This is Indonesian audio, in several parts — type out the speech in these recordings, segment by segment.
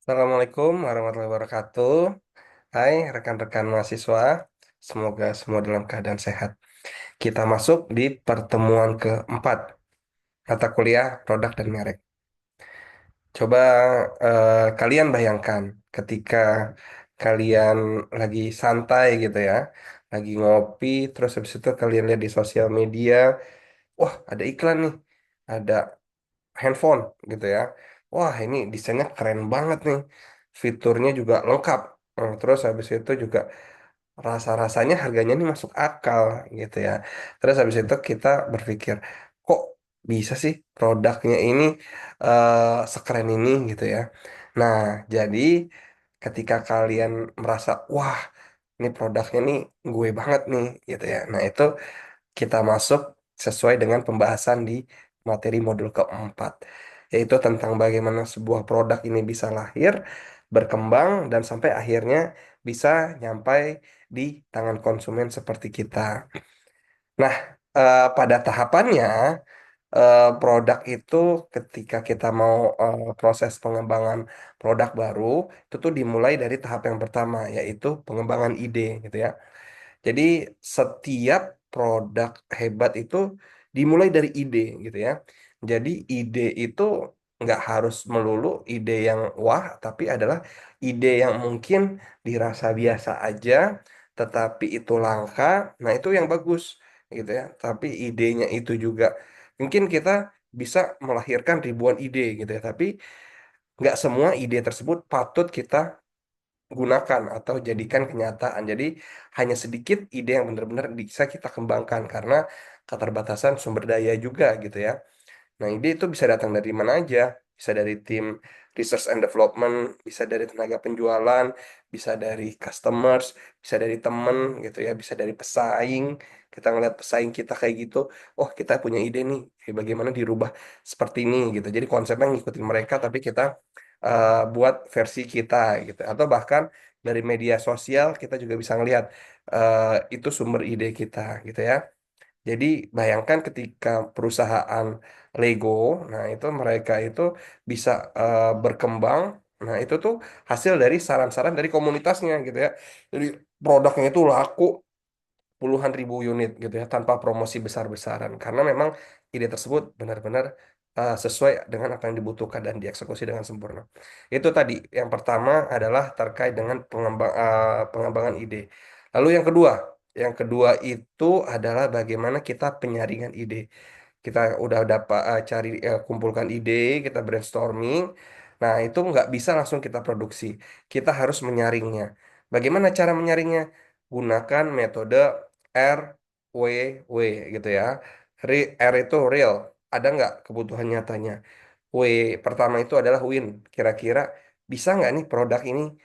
Assalamualaikum warahmatullahi wabarakatuh. Hai rekan-rekan mahasiswa, semoga semua dalam keadaan sehat. Kita masuk di pertemuan keempat, mata kuliah produk dan merek. Coba kalian bayangkan ketika kalian lagi santai gitu ya, lagi ngopi, terus habis itu kalian lihat di sosial media, wah ada iklan nih, ada handphone gitu ya. Wah, ini desainnya keren banget nih. Fiturnya juga lengkap. Terus habis itu juga rasa-rasanya harganya nih masuk akal gitu ya. Terus habis itu kita berpikir, kok bisa sih produknya ini sekeren ini gitu ya. Nah, jadi ketika kalian merasa, wah, ini produknya nih gue banget nih gitu ya. Nah, itu kita masuk sesuai dengan pembahasan di materi modul keempat, yaitu tentang bagaimana sebuah produk ini bisa lahir, berkembang, dan sampai akhirnya bisa nyampai di tangan konsumen seperti kita. Nah, pada tahapannya, produk itu ketika kita mau proses pengembangan produk baru, itu tuh dimulai dari tahap yang pertama, yaitu pengembangan ide, gitu ya. Jadi setiap produk hebat itu dimulai dari ide gitu ya. Jadi ide itu nggak harus melulu ide yang wah, tapi adalah ide yang mungkin dirasa biasa aja, tetapi itu langka. Nah itu yang bagus gitu ya. Tapi idenya itu juga mungkin kita bisa melahirkan ribuan ide gitu ya. Tapi nggak semua ide tersebut patut kita gunakan atau jadikan kenyataan. Jadi hanya sedikit ide yang benar-benar bisa kita kembangkan karena keterbatasan sumber daya juga gitu ya. Nah, ide itu bisa datang dari mana aja. Bisa dari tim research and development, bisa dari tenaga penjualan, bisa dari customers, bisa dari temen gitu ya, bisa dari pesaing. Kita ngeliat pesaing kita kayak gitu, oh kita punya ide nih, bagaimana dirubah seperti ini gitu. Jadi konsepnya ngikutin mereka, tapi kita buat versi kita gitu. Atau bahkan dari media sosial kita juga bisa ngelihat itu sumber ide kita gitu ya. Jadi bayangkan ketika perusahaan Lego, nah itu mereka itu bisa berkembang. Nah itu tuh hasil dari saran-saran dari komunitasnya gitu ya. Jadi produknya itu laku puluhan ribu unit gitu ya tanpa promosi besar-besaran karena memang ide tersebut benar-benar sesuai dengan apa yang dibutuhkan dan dieksekusi dengan sempurna. Itu tadi yang pertama adalah terkait dengan pengembangan ide. Lalu yang kedua itu adalah bagaimana kita penyaringan ide. Kita udah dapat cari kumpulkan ide, kita brainstorming. Nah, itu nggak bisa langsung kita produksi. Kita harus menyaringnya. Bagaimana cara menyaringnya? Gunakan metode RWW gitu ya. R itu real. Ada nggak kebutuhan nyatanya? W pertama itu adalah win. Kira-kira bisa nggak nih produk ini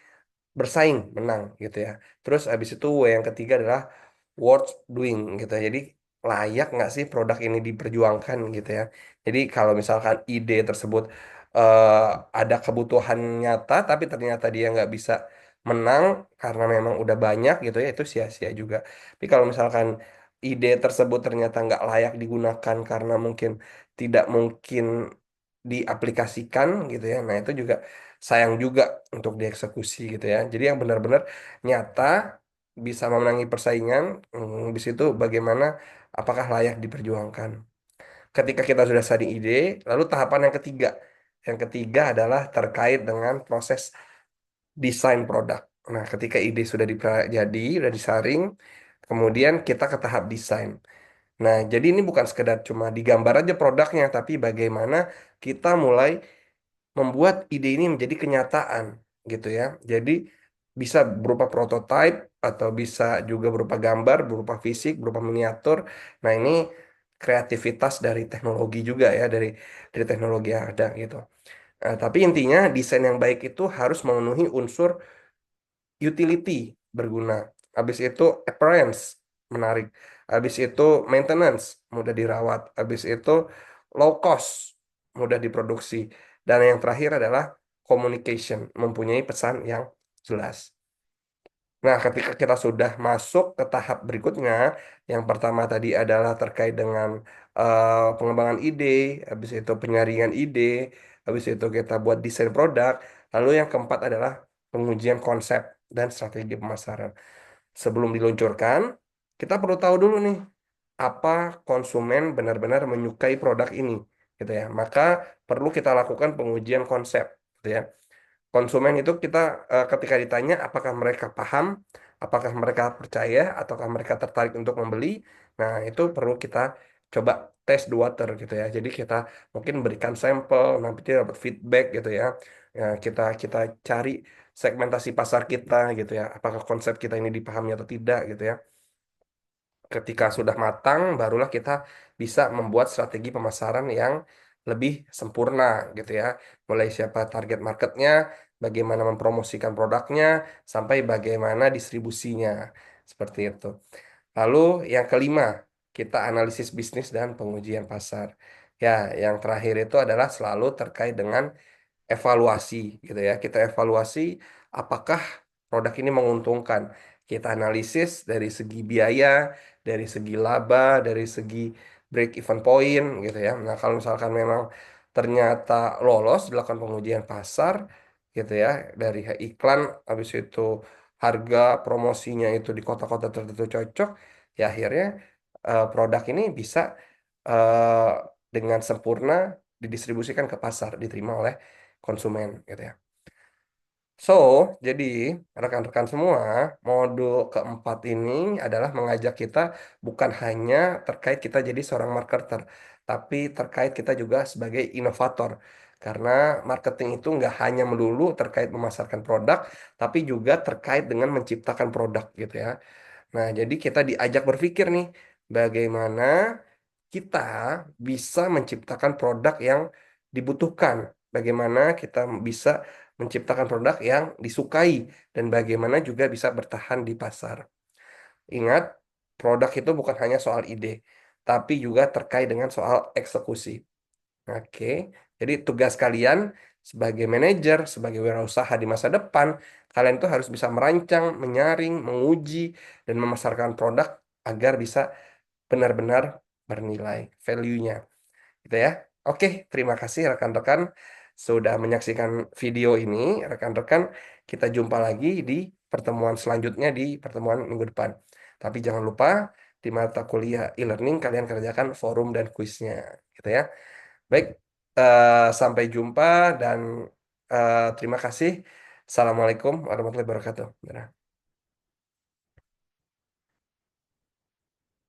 bersaing menang gitu ya. Terus habis itu W yang ketiga adalah worth doing gitu ya. Jadi layak nggak sih produk ini diperjuangkan gitu ya. Jadi kalau misalkan ide tersebut eh, ada kebutuhan nyata tapi ternyata dia nggak bisa menang karena memang udah banyak gitu ya, itu sia-sia juga. Tapi kalau misalkan ide tersebut ternyata nggak layak digunakan karena mungkin tidak mungkin diaplikasikan gitu ya, nah itu juga sayang juga untuk dieksekusi gitu ya. Jadi yang benar-benar nyata bisa memenangi persaingan, di situ bagaimana apakah layak diperjuangkan. Ketika kita sudah saring ide, lalu tahapan yang ketiga. Yang ketiga adalah terkait dengan proses desain produk. Nah, ketika ide sudah jadi, sudah disaring, kemudian kita ke tahap desain. Nah, jadi ini bukan sekedar cuma digambar aja produknya, tapi bagaimana kita mulai membuat ide ini menjadi kenyataan gitu ya. Jadi bisa berupa prototype atau bisa juga berupa gambar, berupa fisik, berupa miniatur. Nah, ini kreativitas dari teknologi juga ya, dari teknologi yang ada gitu. Tapi intinya desain yang baik itu harus memenuhi unsur utility, berguna. Habis itu appearance, menarik. Habis itu maintenance, mudah dirawat. Habis itu low cost, mudah diproduksi. Dan yang terakhir adalah communication, mempunyai pesan yang jelas. Nah, ketika kita sudah masuk ke tahap berikutnya, yang pertama tadi adalah terkait dengan pengembangan ide, habis itu penyaringan ide, habis itu kita buat desain produk. Lalu yang keempat adalah pengujian konsep dan strategi pemasaran. Sebelum diluncurkan, kita perlu tahu dulu nih, apa konsumen benar-benar menyukai produk ini, gitu ya. Maka perlu kita lakukan pengujian konsep, gitu ya. Konsumen itu kita ketika ditanya apakah mereka paham, apakah mereka percaya, ataukah mereka tertarik untuk membeli, nah itu perlu kita coba test the water gitu ya. Jadi kita mungkin berikan sampel, nanti kita dapat feedback gitu ya. Ya, kita cari segmentasi pasar kita gitu ya. Apakah konsep kita ini dipahami atau tidak gitu ya. Ketika sudah matang, barulah kita bisa membuat strategi pemasaran yang lebih sempurna gitu ya. Mulai siapa target marketnya, bagaimana mempromosikan produknya, sampai bagaimana distribusinya. Seperti itu. Lalu yang kelima, kita analisis bisnis dan pengujian pasar. Ya, yang terakhir itu adalah selalu terkait dengan evaluasi gitu ya. Kita evaluasi apakah produk ini menguntungkan. Kita analisis dari segi biaya, dari segi laba, dari segi break even point gitu ya. Nah, kalau misalkan memang ternyata lolos dilakukan pengujian pasar gitu ya, dari iklan habis itu harga promosinya itu di kota-kota tertentu cocok, ya akhirnya produk ini bisa eh, dengan sempurna didistribusikan ke pasar, diterima oleh konsumen gitu ya. So, jadi rekan-rekan semua, modul keempat ini adalah mengajak kita bukan hanya terkait kita jadi seorang marketer, tapi terkait kita juga sebagai inovator. Karena marketing itu nggak hanya melulu terkait memasarkan produk, tapi juga terkait dengan menciptakan produk gitu ya. Nah, jadi kita diajak berpikir nih, bagaimana kita bisa menciptakan produk yang dibutuhkan, bagaimana kita bisa menciptakan produk yang disukai, dan bagaimana juga bisa bertahan di pasar. Ingat, produk itu bukan hanya soal ide, tapi juga terkait dengan soal eksekusi. Oke, jadi tugas kalian sebagai manajer, sebagai wirausaha di masa depan, kalian tuh harus bisa merancang, menyaring, menguji, dan memasarkan produk agar bisa benar-benar bernilai value-nya gitu ya. Oke, terima kasih rekan-rekan sudah menyaksikan video ini. Rekan-rekan, kita jumpa lagi di pertemuan selanjutnya di pertemuan minggu depan. Tapi jangan lupa di mata kuliah e-learning kalian kerjakan forum dan kuisnya, gitu ya. Baik, sampai jumpa dan terima kasih. Assalamualaikum warahmatullahi wabarakatuh. Dadah.